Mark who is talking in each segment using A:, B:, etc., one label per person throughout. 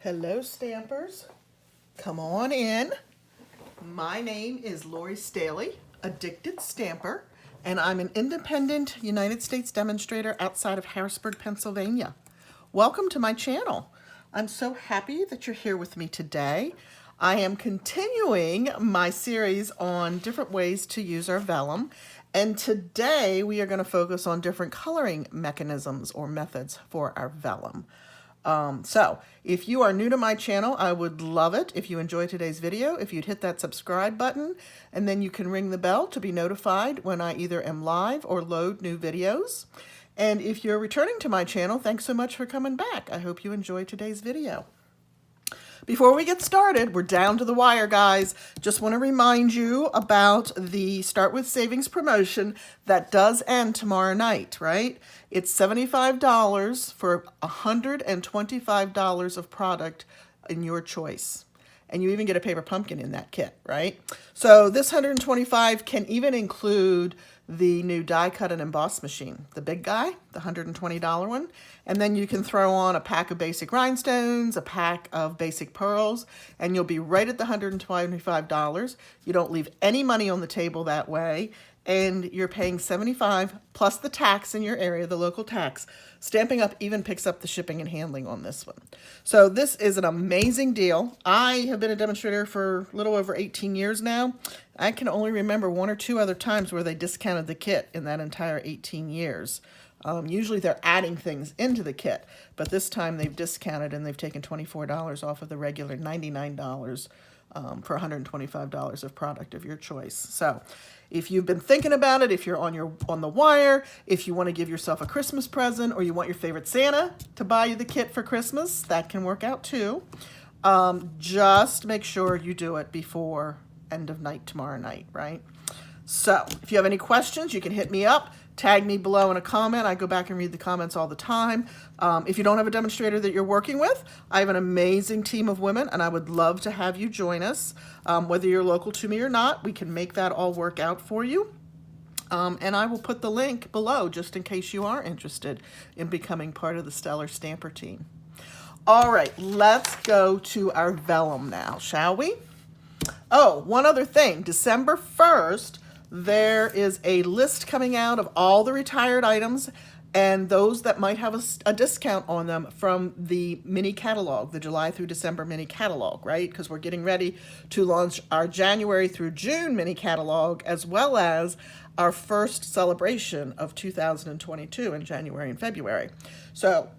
A: Hello, Stampers. Come on in. My name is Lori Staley, Addicted Stamper, and I'm an independent United States demonstrator outside of Harrisburg, Pennsylvania. Welcome to my channel. I'm so happy that you're here with me today. I am continuing my series on different ways to use our vellum, and today we are going to focus on different coloring mechanisms or methods for our vellum. So if you are new to my channel, I would love it if you enjoyed today's video, if you'd hit that subscribe button, and then you can ring the bell to be notified when I either am live or load new videos. And if you're returning to my channel, thanks so much for coming back. I hope you enjoyed today's video. Before we get started, we're down to the wire, guys. Just want to remind you about the Start With Savings promotion that does end tomorrow night, right? It's $75 for $125 of product in your choice. And you even get a paper pumpkin in that kit, right? So this $125 can even include the new die cut and emboss machine, the big guy, the $120 one. And then you can throw on a pack of basic rhinestones, a pack of basic pearls, and you'll be right at the $125. You don't leave any money on the table that way. And you're paying $75 plus the tax in your area, the local tax. Stampin' Up even picks up the shipping and handling on this one. So this is an amazing deal. I have been a demonstrator for a little over 18 years now. I can only remember one or two other times where they discounted the kit in that entire 18 years. Usually they're adding things into the kit, but this time they've discounted and they've taken $24 off of the regular $99 for $125 of product of your choice. So if you've been thinking about it, if you're on the wire, if you want to give yourself a Christmas present or you want your favorite Santa to buy you the kit for Christmas, that can work out too. Just make sure you do it before end of night tomorrow night, right? So if you have any questions, you can hit me up. Tag me below in a comment. I go back and read the comments all the time. If you don't have a demonstrator that you're working with, I have an amazing team of women, and I would love to have you join us. Whether you're local to me or not, we can make that all work out for you. And I will put the link below just in case you are interested in becoming part of the Stellar Stamper team. All right, let's go to our vellum now, shall we? Oh, one other thing. December 1st, there is a list coming out of all the retired items and those that might have a discount on them from the mini catalog, the July through December mini catalog, right? Because we're getting ready to launch our January through June mini catalog, as well as our first celebration of 2022 in January and February. So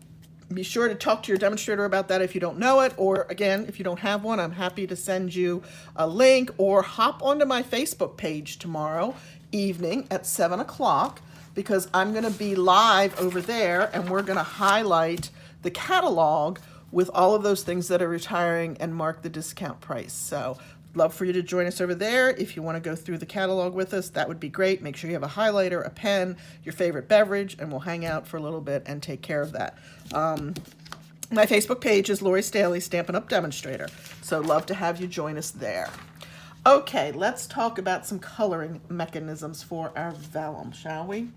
A: be sure to talk to your demonstrator about that if you don't know it, or again, if you don't have one, I'm happy to send you a link, or hop onto my Facebook page tomorrow evening at 7 o'clock, because I'm going to be live over there and we're going to highlight the catalog with all of those things that are retiring and mark the discount price. So love for you to join us over there. If you want to go through the catalog with us, that would be great. Make sure you have a highlighter, a pen, your favorite beverage, and we'll hang out for a little bit and take care of that. My Facebook page is Lori Staley, Stampin' Up Demonstrator. So love to have you join us there. Okay, let's talk about some coloring mechanisms for our vellum, shall we?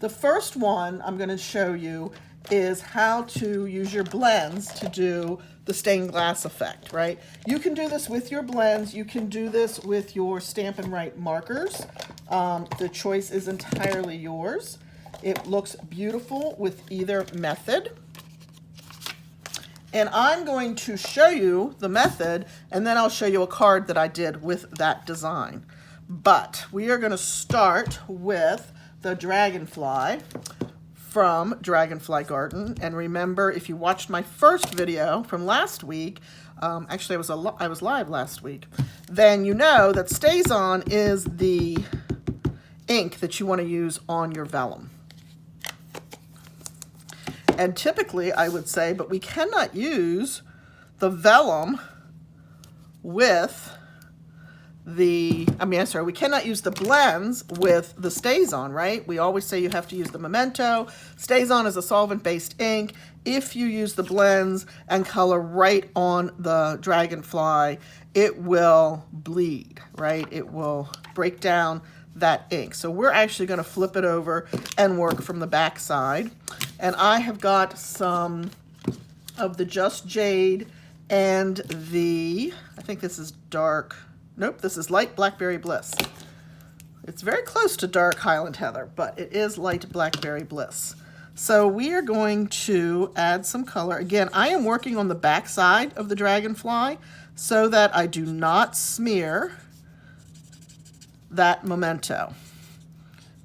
A: The first one I'm going to show you is how to use your blends to do the stained glass effect, right? You can do this with your blends. You can do this with your Stampin' Right markers. The choice is entirely yours. It looks beautiful with either method. And I'm going to show you the method, and then I'll show you a card that I did with that design. But we are going to start with the Dragonfly from DragonFly Garden. And remember, if you watched my first video from last week, actually I was live last week, then you know that StazOn is the ink that you want to use on your vellum. And typically I would say, but we cannot use the vellum with we cannot use the blends with the StazOn, right? We always say you have to use the Memento. StazOn is a solvent-based ink. If you use the blends and color right on the Dragonfly, it will bleed, right? It will break down that ink. So we're actually going to flip it over and work from the back side. And I have got some of the Just Jade and the, I think this is dark, nope, this is light Blackberry Bliss. It's very close to dark Highland Heather, but it is light Blackberry Bliss. So we are going to add some color. Again, I am working on the back side of the Dragonfly so that I do not smear that memento.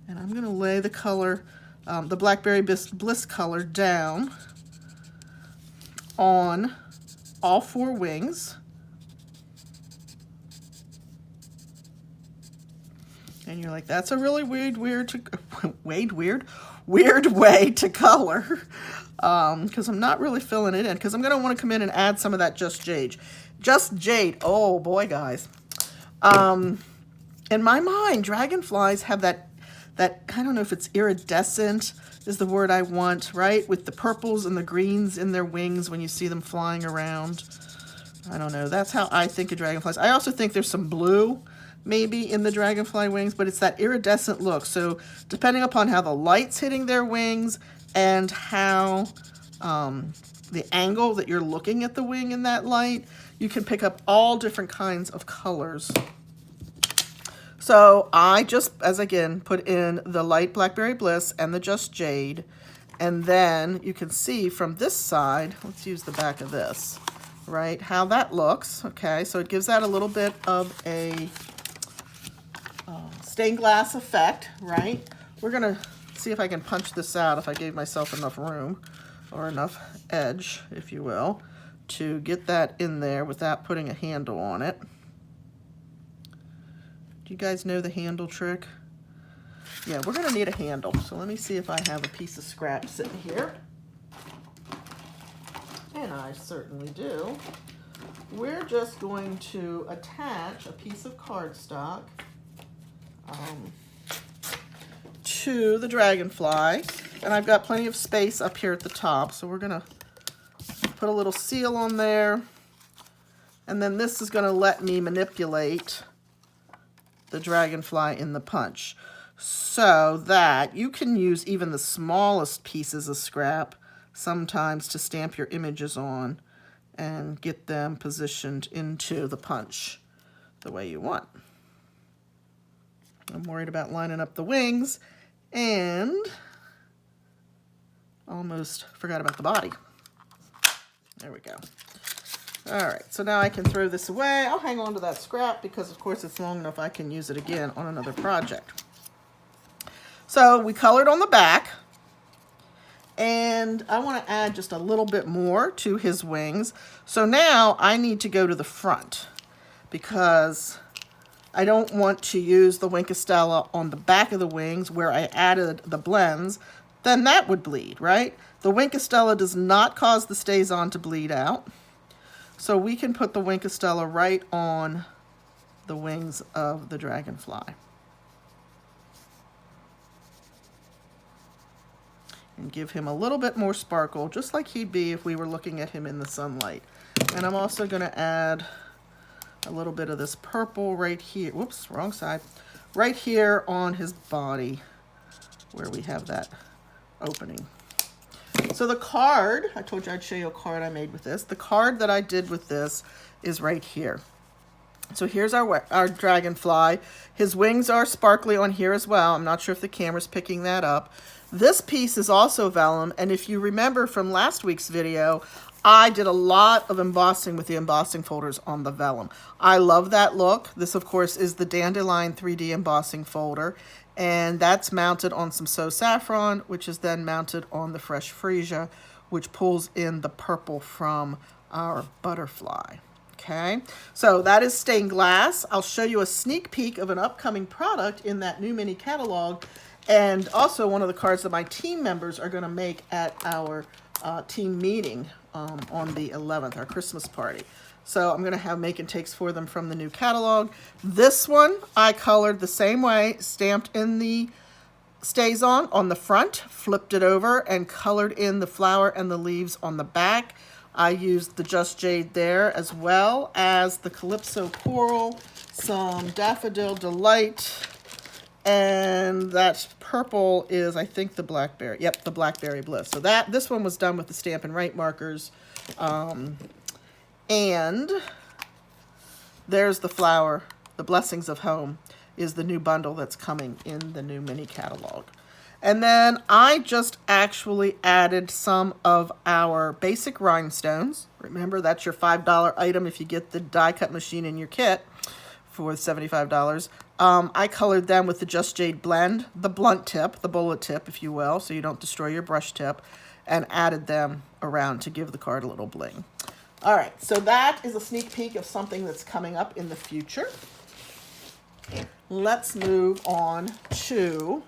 A: And I'm going to lay the color, the Blackberry Bliss color down on all 4 wings. And you're like, that's a really weird way to color, because I'm not really filling it in, because I'm going to want to come in and add some of that Just Jade. Just Jade, oh boy, guys. In my mind, dragonflies have that, I don't know if it's iridescent is the word I want, right? With the purples and the greens in their wings when you see them flying around. I don't know. That's how I think of dragonflies. I also think there's some blue maybe in the dragonfly wings, but it's that iridescent look. So depending upon how the light's hitting their wings and how the angle that you're looking at the wing in that light, you can pick up all different kinds of colors. So I just, as again, put in the light Blackberry Bliss and the Just Jade, and then you can see from this side, let's use the back of this, right, how that looks. Okay, so it gives that a little bit of a stained glass effect, right? We're gonna see if I can punch this out, if I gave myself enough room or enough edge, if you will, to get that in there without putting a handle on it. Do you guys know the handle trick? Yeah, we're gonna need a handle. So let me see if I have a piece of scrap sitting here. And I certainly do. We're just going to attach a piece of cardstock to the dragonfly, and I've got plenty of space up here at the top, so we're gonna put a little seal on there, and then this is gonna let me manipulate the dragonfly in the punch so that you can use even the smallest pieces of scrap sometimes to stamp your images on and get them positioned into the punch the way you want. I'm worried about lining up the wings and almost forgot about the body. There we go. All right, so now I can throw this away. I'll hang on to that scrap because, of course, it's long enough I can use it again on another project. So we colored on the back, and I want to add just a little bit more to his wings. So now I need to go to the front because I don't want to use the Winkostella on the back of the wings where I added the blends. Then that would bleed, right? The Winkostella does not cause the StazOn to bleed out. So we can put the Winkostella right on the wings of the dragonfly. And give him a little bit more sparkle, just like he'd be if we were looking at him in the sunlight. And I'm also going to add a little bit of this purple right here. Whoops, wrong side. Right here on his body where we have that opening. So the card, I told you I'd show you a card I made with this. The card that I did with this is right here. So here's our dragonfly. His wings are sparkly on here as well. I'm not sure if the camera's picking that up. This piece is also vellum, and if you remember from last week's video, I did a lot of embossing with the embossing folders on the vellum. I love that look. This, of course, is the Dandelion 3D embossing folder, and that's mounted on some So Saffron, which is then mounted on the Fresh Freesia, which pulls in the purple from our butterfly. Okay, so that is stained glass. I'll show you a sneak peek of an upcoming product in that new mini catalog, and also one of the cards that my team members are going to make at our team meeting on the 11th, our Christmas party. So I'm going to have make and takes for them from the new catalog. This one I colored the same way, stamped in the StazOn on the front, flipped it over, and colored in the flower and the leaves on the back. I used the Just Jade there, as well as the Calypso Coral, some Daffodil Delight, And that purple is, I think, the Blackberry. Yep, the Blackberry Bliss. So this one was done with the Stampin' Right markers. And there's the flower. The Blessings of Home is the new bundle that's coming in the new mini catalog. And then I just actually added some of our basic rhinestones. Remember, that's your $5 item if you get the die cut machine in your kit for $75. I colored them with the Just Jade blend, the blunt tip, the bullet tip, if you will, so you don't destroy your brush tip, and added them around to give the card a little bling. All right, so that is a sneak peek of something that's coming up in the future. Let's move on to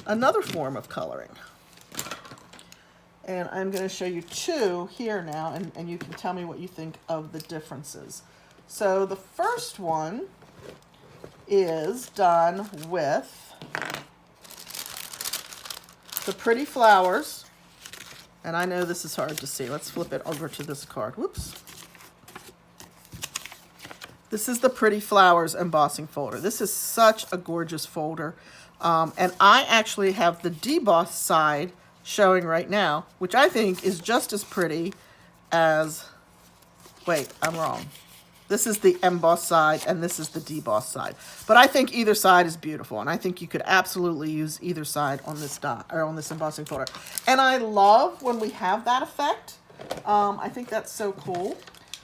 A: another form of coloring. And I'm going to show you two here now, and you can tell me what you think of the differences. So the first one is done with the Pretty Flowers. And I know this is hard to see. Let's flip it over to this card. Whoops. This is the Pretty Flowers embossing folder. This is such a gorgeous folder. And I actually have the debossed side showing right now, which I think is just as pretty as, wait, I'm wrong. This is the embossed side, and this is the debossed side. But I think either side is beautiful, and I think you could absolutely use either side on this on this embossing folder. And I love when we have that effect. I think that's so cool.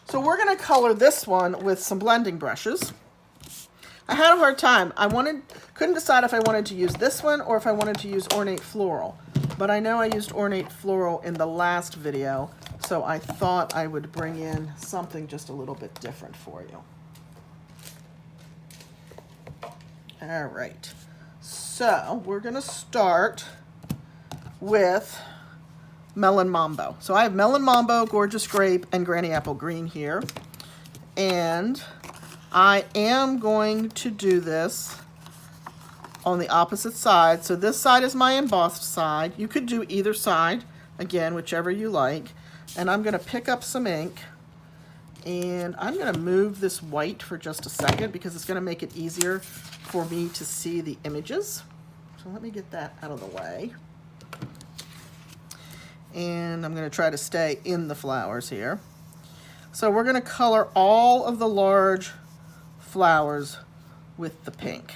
A: So we're going to color this one with some blending brushes. I had a hard time. Couldn't decide if I wanted to use this one or if I wanted to use Ornate Floral. But I know I used Ornate Floral in the last video, so I thought I would bring in something just a little bit different for you. All right, so we're gonna start with Melon Mambo. So I have Melon Mambo, Gorgeous Grape, and Granny Apple Green here. And I am going to do this on the opposite side. So this side is my embossed side. You could do either side, again, whichever you like. And I'm going to pick up some ink, and I'm going to move this white for just a second because it's going to make it easier for me to see the images. So let me get that out of the way. And I'm going to try to stay in the flowers here. So we're going to color all of the large flowers with the pink.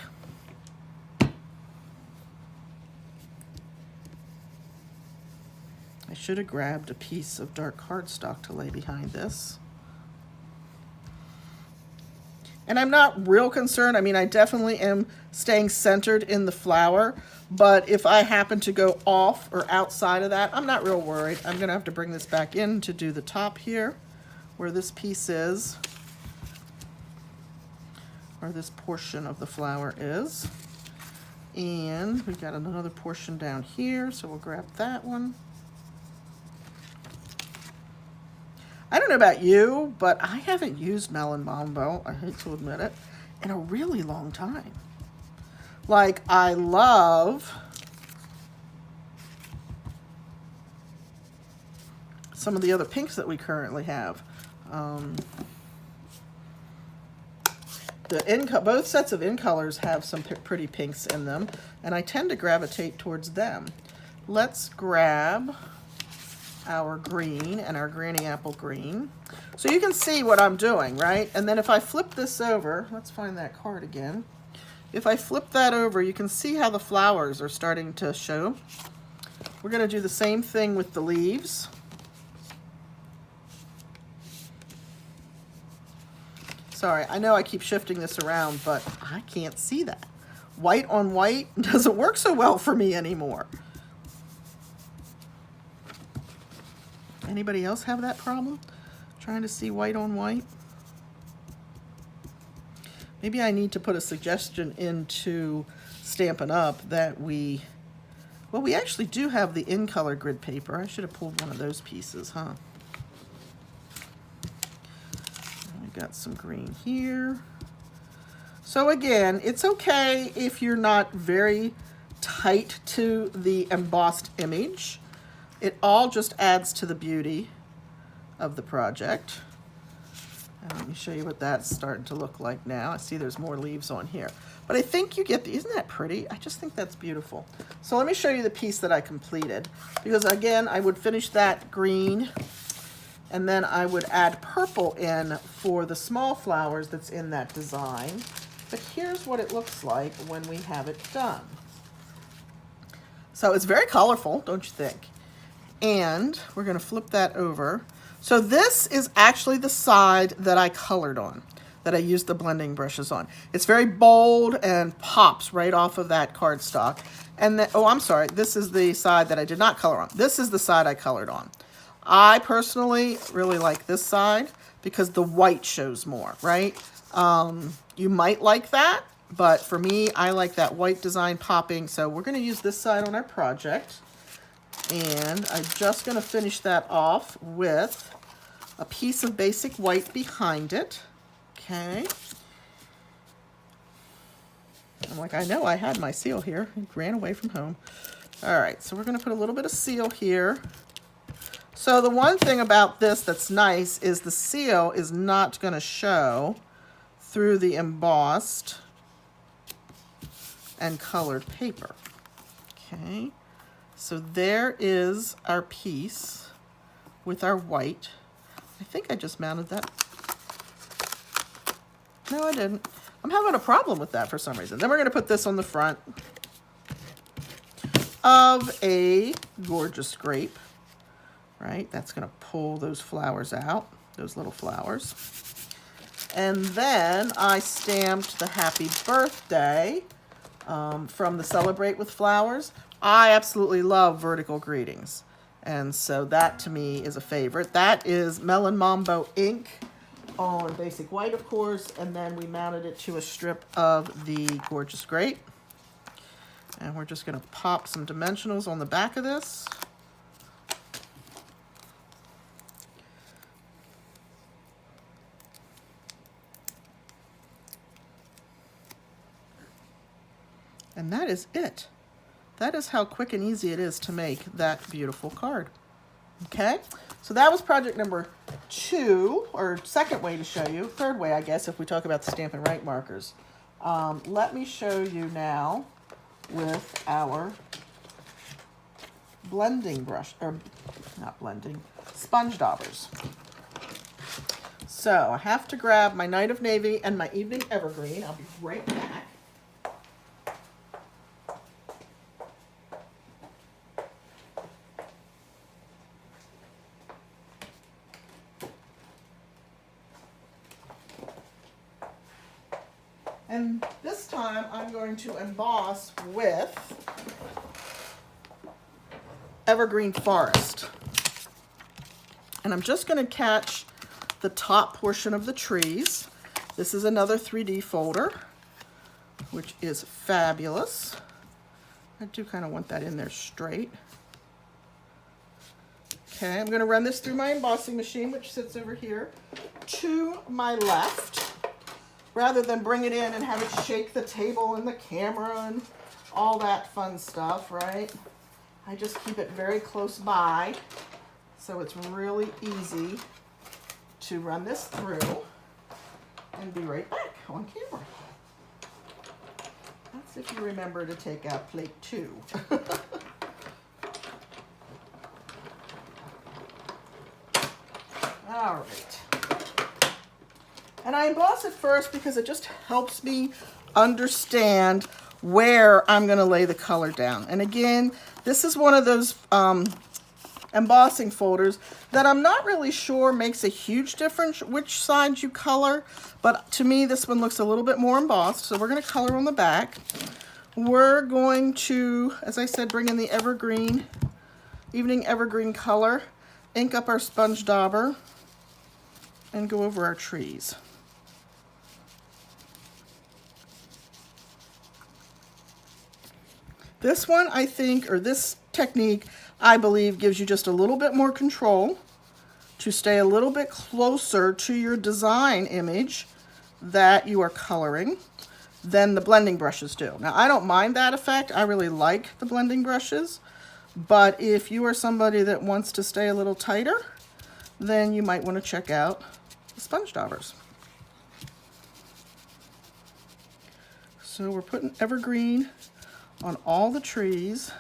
A: I should have grabbed a piece of dark cardstock to lay behind this. And I'm not real concerned. I mean, I definitely am staying centered in the flower, but if I happen to go off or outside of that, I'm not real worried. I'm going to have to bring this back in to do the top here, where this piece is, or this portion of the flower is. And we've got another portion down here, so we'll grab that one. I don't know about you, but I haven't used Melon Mambo, I hate to admit it, in a really long time. Like, I love some of the other pinks that we currently have. Both sets of in colors have some pretty pinks in them, and I tend to gravitate towards them. Let's grab our green and our Granny Apple Green. So you can see what I'm doing, right? And then if I flip this over, let's find that card again. If I flip that over, you can see how the flowers are starting to show. We're going to do the same thing with the leaves. Sorry, I know I keep shifting this around, but I can't see that. White on white doesn't work so well for me anymore. Anybody else have that problem? Trying to see white on white? Maybe I need to put a suggestion into Stampin' Up that we actually do have the in-color grid paper. I should have pulled one of those pieces, huh? I got some green here. So again, it's okay if you're not very tight to the embossed image. It all just adds to the beauty of the project. And let me show you what that's starting to look like now. I see there's more leaves on here. But I think you get the, isn't that pretty? I just think that's beautiful. So let me show you the piece that I completed, because again, I would finish that green and then I would add purple in for the small flowers that's in that design. But here's what it looks like when we have it done. So it's very colorful, don't you think? And we're gonna flip that over. So this is actually the side that I colored on, that I used the blending brushes on. It's very bold and pops right off of that cardstock. And then, oh, I'm sorry, this is the side that I did not color on. This is the side I colored on. I personally really like this side because the white shows more, right? You might like that, but for me, I like that white design popping. So we're gonna use this side on our project. And I'm just gonna finish that off with a piece of basic white behind it. Okay. I'm like, I know I had my seal here. It ran away from home. All right, so we're gonna put a little bit of seal here. So the one thing about this that's nice is the seal is not gonna show through the embossed and colored paper. Okay, so there is our piece with our white. I think I just mounted that. No, I didn't. I'm having a problem with that for some reason. Then we're going to put this on the front of a gorgeous grape, right? That's going to pull those flowers out, those little flowers. And then I stamped the happy birthday from the Celebrate with Flowers. I absolutely love vertical greetings. And so that to me is a favorite. That is Melon Mambo ink on basic white, of course, and then we mounted it to a strip of the gorgeous grape. And we're just gonna pop some dimensionals on the back of this. And that is it. That is how quick and easy it is to make that beautiful card. Okay, so that was project number 2, or second way to show you, third way, I guess, if we talk about the Stampin' Right markers. Let me show you now with our blending brush, or not blending, sponge daubers. So I have to grab my Night of Navy and my Evening Evergreen. I'll be right back. And this time I'm going to emboss with Evergreen Forest. And I'm just going to catch the top portion of the trees. This is another 3D folder, which is fabulous. I do kind of want that in there straight. Okay, I'm going to run this through my embossing machine, which sits over here to my left. Rather than bring it in and have it shake the table and the camera and all that fun stuff, right? I just keep it very close by, so it's really easy to run this through and be right back on camera. That's if you remember to take out plate 2. All right. And I emboss it first because it just helps me understand where I'm going to lay the color down. And again, this is one of those embossing folders that I'm not really sure makes a huge difference which side you color, but to me this one looks a little bit more embossed, so we're going to color on the back. We're going to, as I said, bring in the Evergreen, Evening Evergreen color, ink up our sponge dauber, and go over our trees. This one, I think, or this technique, I believe, gives you just a little bit more control to stay a little bit closer to your design image that you are coloring than the blending brushes do. Now, I don't mind that effect. I really like the blending brushes, but if you are somebody that wants to stay a little tighter, then you might want to check out the sponge daubers. So we're putting Evergreen on all the trees.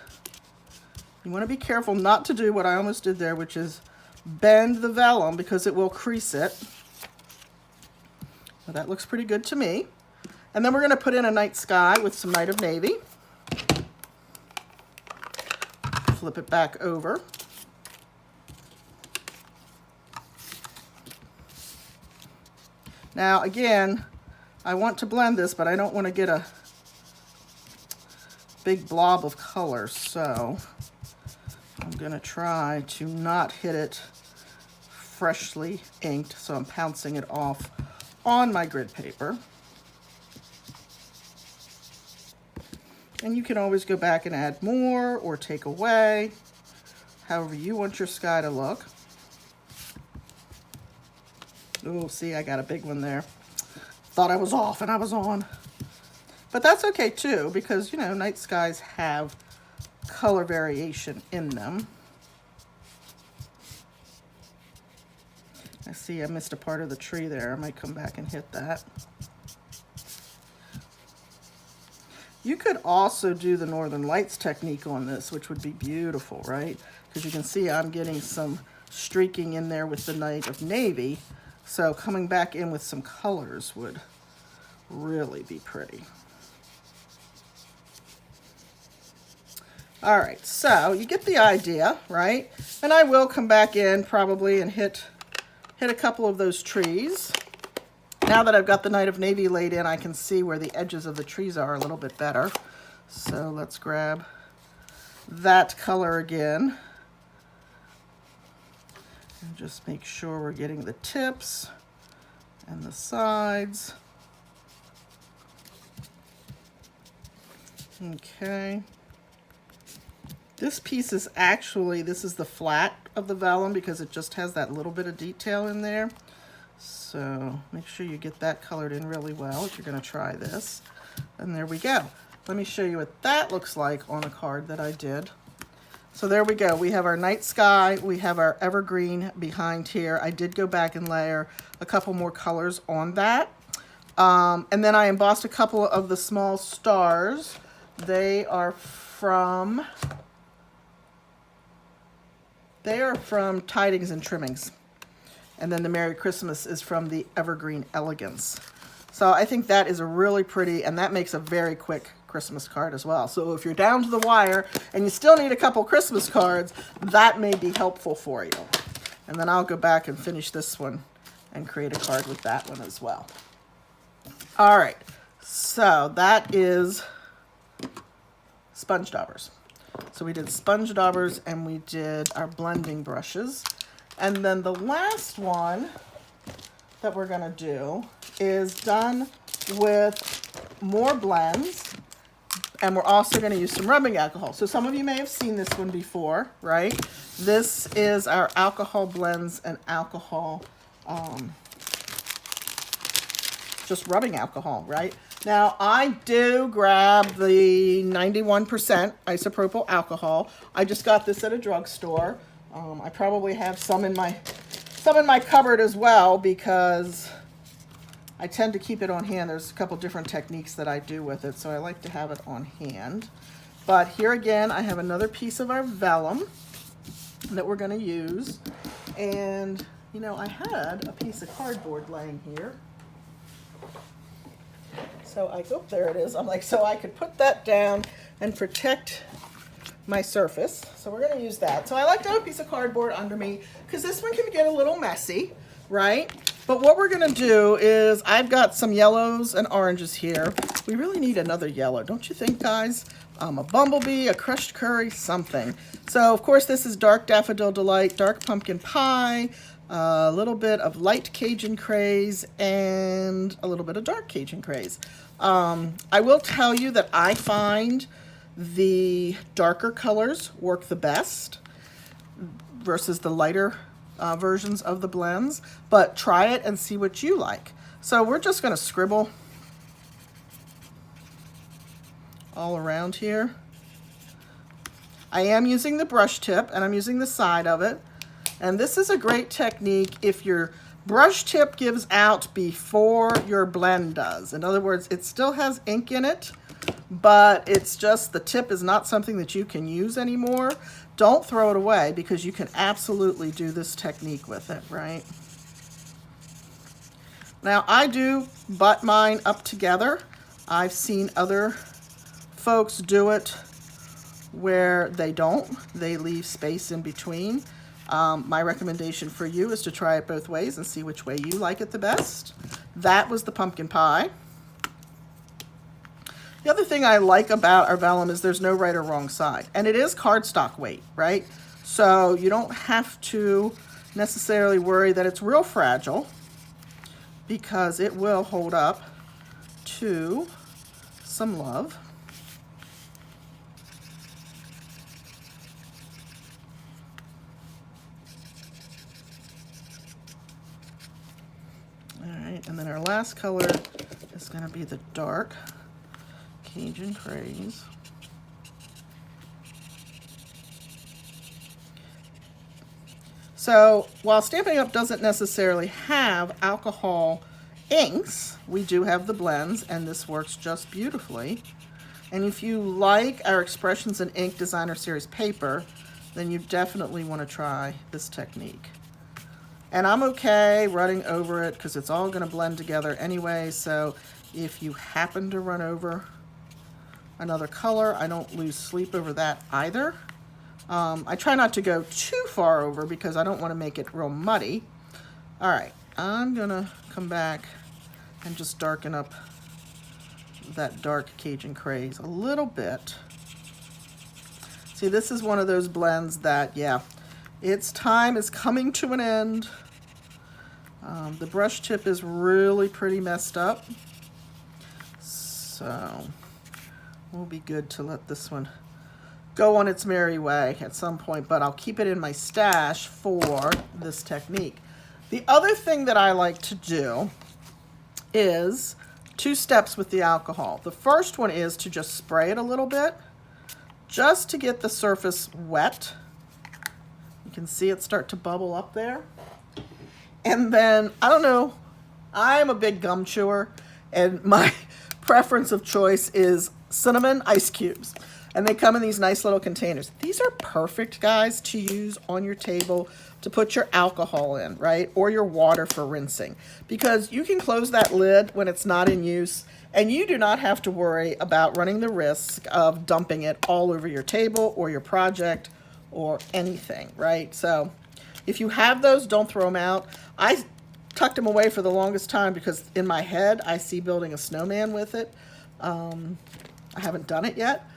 A: You want to be careful not to do what I almost did there, which is bend the vellum because it will crease it. Well, that looks pretty good to me. And then we're going to put in a night sky with some Night of Navy. Flip it back over. Now again, I want to blend this, but I don't want to get a big blob of color, so I'm going to try to not hit it freshly inked, so I'm pouncing it off on my grid paper. And you can always go back and add more or take away, however you want your sky to look. Oh, see, I got a big one there. Thought I was off and I was on. But that's okay too, because, you know, night skies have color variation in them. I see I missed a part of the tree there. I might come back and hit that. You could also do the Northern Lights technique on this, which would be beautiful, right? Because you can see I'm getting some streaking in there with the Night of Navy. So coming back in with some colors would really be pretty. All right, so you get the idea, right? And I will come back in probably and hit a couple of those trees. Now that I've got the Night of Navy laid in, I can see where the edges of the trees are a little bit better. So let's grab that color again. And just make sure we're getting the tips and the sides. Okay. This piece is actually, this is the flat of the vellum because it just has that little bit of detail in there. So make sure you get that colored in really well if you're going to try this. And there we go. Let me show you what that looks like on a card that I did. So there we go. We have our night sky. We have our evergreen behind here. I did go back and layer a couple more colors on that. And then I embossed a couple of the small stars. They are from Tidings and Trimmings. And then the Merry Christmas is from the Evergreen Elegance. So I think that is a really pretty, and that makes a very quick Christmas card as well. So if you're down to the wire and you still need a couple Christmas cards, that may be helpful for you. And then I'll go back and finish this one and create a card with that one as well. All right, so that is sponge daubers. So we did sponge daubers and we did our blending brushes. And then the last one that we're gonna do is done with more blends, and we're also gonna use some rubbing alcohol. So some of you may have seen this one before, right? This is our alcohol blends and alcohol, just rubbing alcohol, right? Now I do grab the 91% isopropyl alcohol. I just got this at a drugstore. I probably have some in my cupboard as well because I tend to keep it on hand. There's a couple different techniques that I do with it, so I like to have it on hand. But here again, I have another piece of our vellum that we're going to use. And, you know, I had a piece of cardboard laying here. So there it is. I'm like, so I could put that down and protect my surface. So we're going to use that. So I like to have a piece of cardboard under me because this one can get a little messy, right? But what we're going to do is I've got some yellows and oranges here. We really need another yellow, don't you think, guys? A bumblebee, a crushed curry, something. So of course this is dark daffodil delight, dark pumpkin pie, a little bit of light Cajun craze, and a little bit of dark Cajun craze. I will tell you that I find the darker colors work the best versus the lighter versions of the blends, but try it and see what you like. So we're just going to scribble all around here. I am using the brush tip and I'm using the side of it, and this is a great technique if you're brush tip gives out before your blend does. In other words, it still has ink in it, but it's just the tip is not something that you can use anymore. Don't throw it away because you can absolutely do this technique with it, right? Now I do butt mine up together. I've seen other folks do it where they don't. They leave space in between. My recommendation for you is to try it both ways and see which way you like it the best. That was the pumpkin pie. The other thing I like about our vellum is there's no right or wrong side. And it is cardstock weight, right? So you don't have to necessarily worry that it's real fragile because it will hold up to some love. All right, and then our last color is going to be the dark Cajun Craze. So while Stampin' Up! Doesn't necessarily have alcohol inks, we do have the blends, and this works just beautifully. And if you like our Expressions in Ink Designer Series paper, then you definitely want to try this technique. And I'm okay running over it because it's all going to blend together anyway, so if you happen to run over another color, I don't lose sleep over that either. I try not to go too far over because I don't want to make it real muddy. All right, I'm gonna come back and just darken up that dark Cajun Craze a little bit. See, this is one of those blends that, yeah, its time is coming to an end. The brush tip is really pretty messed up, so will be good to let this one go on its merry way at some point, but I'll keep it in my stash for this technique. The other thing that I like to do is 2 steps with the alcohol. The first one is to just spray it a little bit, just to get the surface wet. You can see it start to bubble up there. And then, I don't know, I'm a big gum chewer, and my preference of choice is cinnamon ice cubes. And they come in these nice little containers. These are perfect, guys, to use on your table to put your alcohol in, right? Or your water for rinsing. Because you can close that lid when it's not in use, and you do not have to worry about running the risk of dumping it all over your table or your project or anything, right? So if you have those, don't throw them out. I tucked them away for the longest time because in my head, I see building a snowman with it. I haven't done it yet,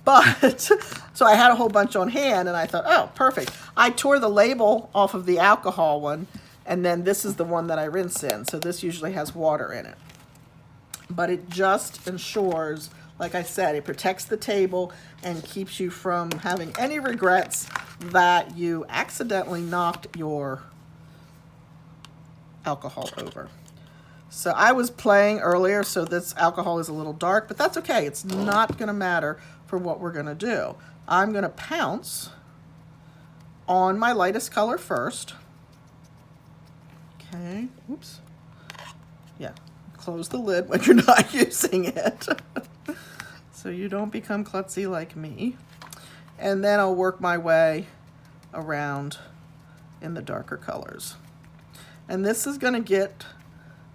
A: but so I had a whole bunch on hand and I thought, oh, perfect. I tore the label off of the alcohol one, and then this is the one that I rinse in. So this usually has water in it, but it just ensures, like I said, it protects the table and keeps you from having any regrets that you accidentally knocked your alcohol over. So I was playing earlier, so this alcohol is a little dark, but that's okay. It's not going to matter for what we're going to do. I'm going to pounce on my lightest color first. Okay, oops. Yeah, close the lid when you're not using it. So you don't become klutzy like me. And then I'll work my way around in the darker colors. And this is going to get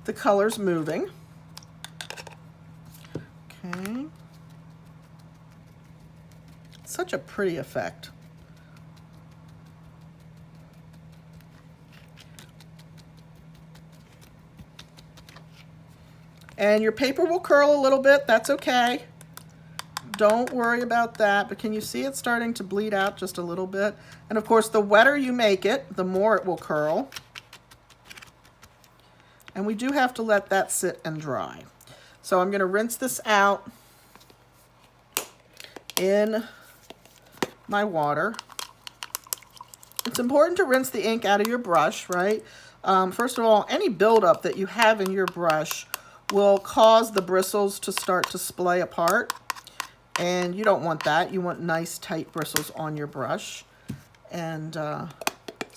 A: the colors moving. Okay. Such a pretty effect. And your paper will curl a little bit. That's okay. Don't worry about that. But can you see it starting to bleed out just a little bit? And of course, the wetter you make it, the more it will curl. And we do have to let that sit and dry. So I'm going to rinse this out in my water. It's important to rinse the ink out of your brush, right? First of all, any buildup that you have in your brush will cause the bristles to start to splay apart. And you don't want that. You want nice, tight bristles on your brush. And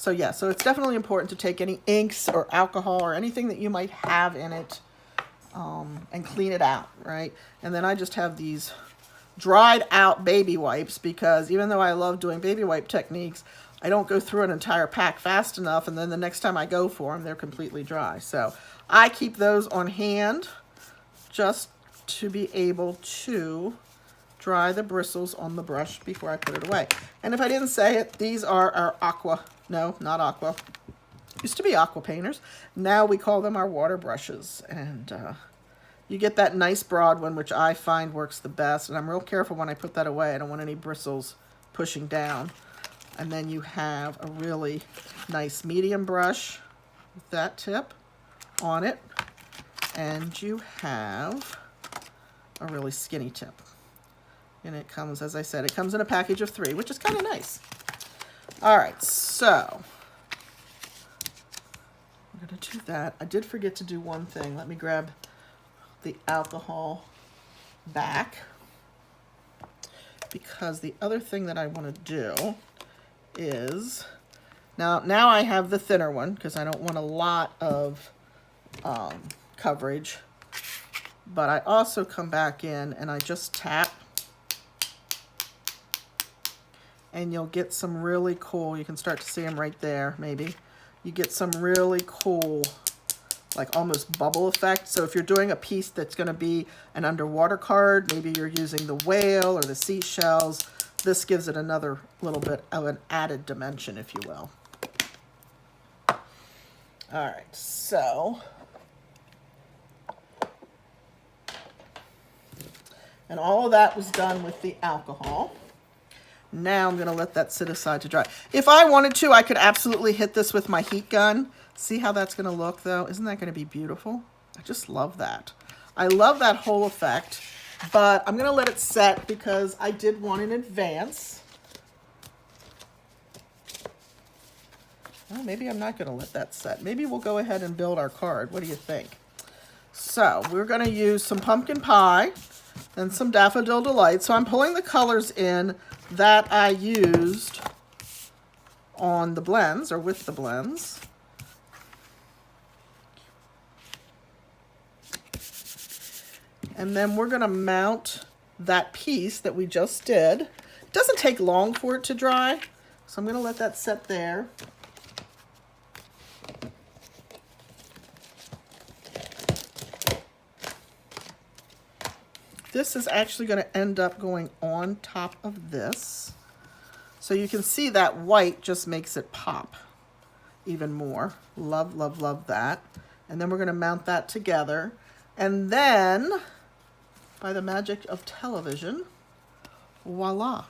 A: So yeah, so it's definitely important to take any inks or alcohol or anything that you might have in it and clean it out, right? And then I just have these dried out baby wipes because even though I love doing baby wipe techniques, I don't go through an entire pack fast enough, and then the next time I go for them, they're completely dry. So I keep those on hand just to be able to dry the bristles on the brush before I put it away. And if I didn't say it, these are our aqua, no, not aqua, used to be aqua painters. Now we call them our water brushes. And you get that nice broad one, which I find works the best. And I'm real careful when I put that away. I don't want any bristles pushing down. And then you have a really nice medium brush with that tip on it. And you have a really skinny tip. And it comes, as I said, it comes in a package of 3, which is kind of nice. All right, so I'm going to do that. I did forget to do one thing. Let me grab the alcohol back, because the other thing that I want to do is, now I have the thinner one because I don't want a lot of coverage, but I also come back in and I just tap, and you'll get some really cool, you can start to see them right there, maybe. You get some really cool, like almost bubble effect. So if you're doing a piece that's going to be an underwater card, maybe you're using the whale or the seashells, this gives it another little bit of an added dimension, if you will. All right, so, and all of that was done with the alcohol. Now I'm going to let that sit aside to dry. If I wanted to, I could absolutely hit this with my heat gun. See how that's going to look, though? Isn't that going to be beautiful? I just love that. I love that whole effect, but I'm going to let it set because I did one in advance. Well, maybe I'm not going to let that set. Maybe we'll go ahead and build our card. What do you think? So we're going to use some pumpkin pie and some Daffodil Delight. So I'm pulling the colors in that I used on the blends, or with the blends. And then we're going to mount that piece that we just did. It doesn't take long for it to dry, so I'm going to let that set there. This is actually going to end up going on top of this. So you can see that white just makes it pop even more. Love, love, love that. And then we're going to mount that together. And then, by the magic of television, voila.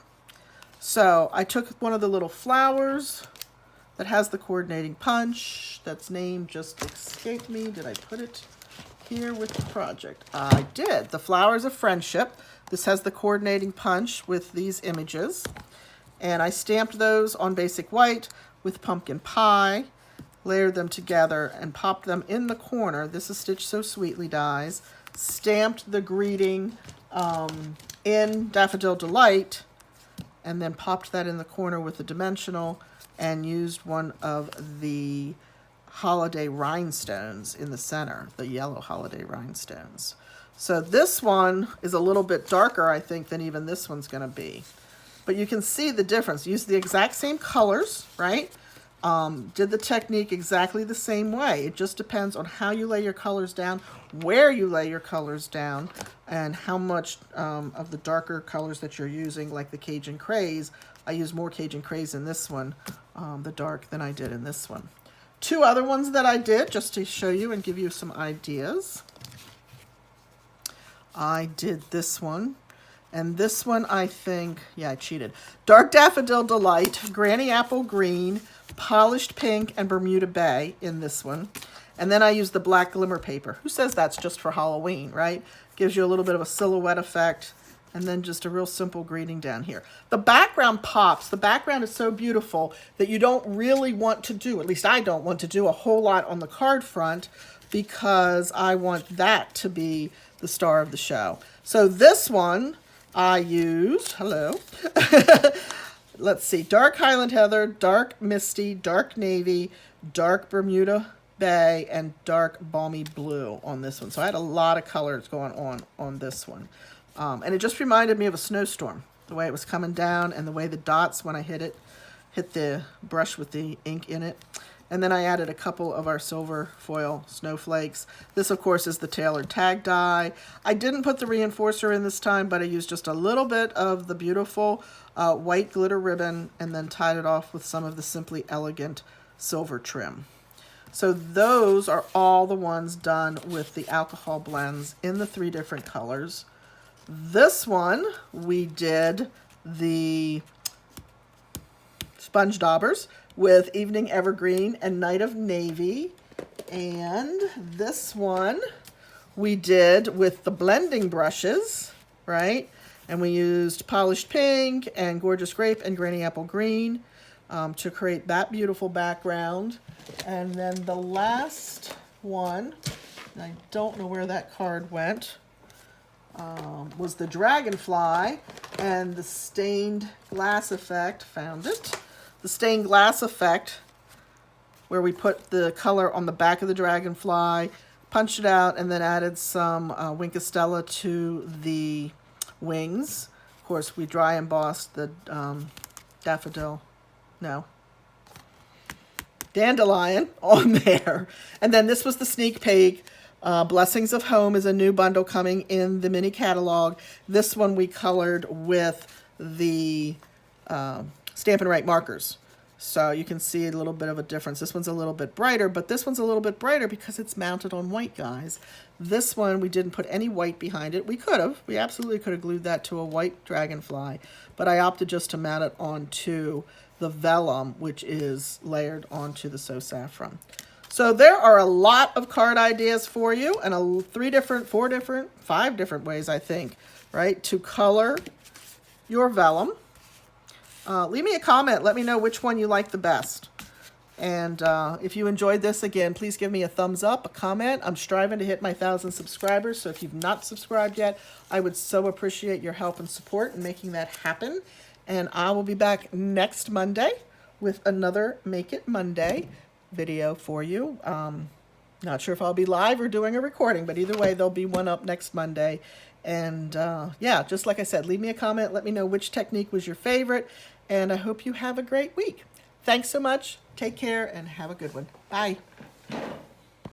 A: So I took one of the little flowers that has the coordinating punch. That's name just escaped me. Did I put it here with the project? I did. The Flowers of Friendship. This has the coordinating punch with these images. And I stamped those on basic white with pumpkin pie, layered them together and popped them in the corner. This is Stitch So Sweetly dies. Stamped the greeting in Daffodil Delight, and then popped that in the corner with the dimensional and used one of the holiday rhinestones in the center, the yellow holiday rhinestones. So this one is a little bit darker, I think, than even this one's going to be. But you can see the difference. Use the exact same colors, right? Did the technique exactly the same way. It just depends on how you lay your colors down, where you lay your colors down, and how much of the darker colors that you're using, like the Cajun Craze. I use more Cajun Craze in this one, the dark, than I did in this one. Two other ones that I did, just to show you and give you some ideas. I did this one. And this one, I think, yeah, I cheated. Dark Daffodil Delight, Granny Apple Green, Polished Pink, and Bermuda Bay in this one. And then I used the black glimmer paper. Who says that's just for Halloween, right? Gives you a little bit of a silhouette effect. And then just a real simple greeting down here. The background pops. The background is so beautiful that you don't really want to do, at least I don't want to do a whole lot on the card front, because I want that to be the star of the show. So this one I used, hello, let's see, dark Highland Heather, dark Misty, dark Navy, dark Bermuda Bay, and dark Balmy Blue on this one. So I had a lot of colors going on this one. And it just reminded me of a snowstorm, the way it was coming down and the way the dots, when I hit the brush with the ink in it. And then I added a couple of our silver foil snowflakes. This, of course, is the tailored tag die. I didn't put the reinforcer in this time, but I used just a little bit of the beautiful white glitter ribbon and then tied it off with some of the Simply Elegant silver trim. So those are all the ones done with the alcohol blends in the 3 different colors. This one, we did the sponge daubers with Evening Evergreen and Night of Navy. And this one we did with the blending brushes, right? And we used Polished Pink and Gorgeous Grape and Granny Apple Green to create that beautiful background. And then the last one, I don't know where that card went, was the Dragonfly and the stained glass effect. Found it. The stained glass effect, where we put the color on the back of the Dragonfly, punched it out, and then added some Winkostella to the wings. Of course, we dry embossed the Dandelion on there. And then this was the sneak peek. Blessings of Home is a new bundle coming in the mini catalog. This one we colored with the Stampin' Up markers. So you can see a little bit of a difference. This one's a little bit brighter, but this one's a little bit brighter because it's mounted on white, guys. This one, we didn't put any white behind it. We could have. We absolutely could have glued that to a white Dragonfly, but I opted just to mount it onto the vellum, which is layered onto the So Saffron. So there are a lot of card ideas for you, and 5 different ways, I think, right, to color your vellum. Leave me a comment. Let me know which one you like the best. And if you enjoyed this, again, please give me a thumbs up, a comment. I'm striving to hit my 1,000 subscribers, so if you've not subscribed yet, I would so appreciate your help and support in making that happen. And I will be back next Monday with another Make It Monday video for you. Not sure if I'll be live or doing a recording, but either way, there'll be one up next Monday. And yeah, just like I said, leave me a comment. Let me know which technique was your favorite. And I hope you have a great week. Thanks so much. Take care and have a good one. Bye.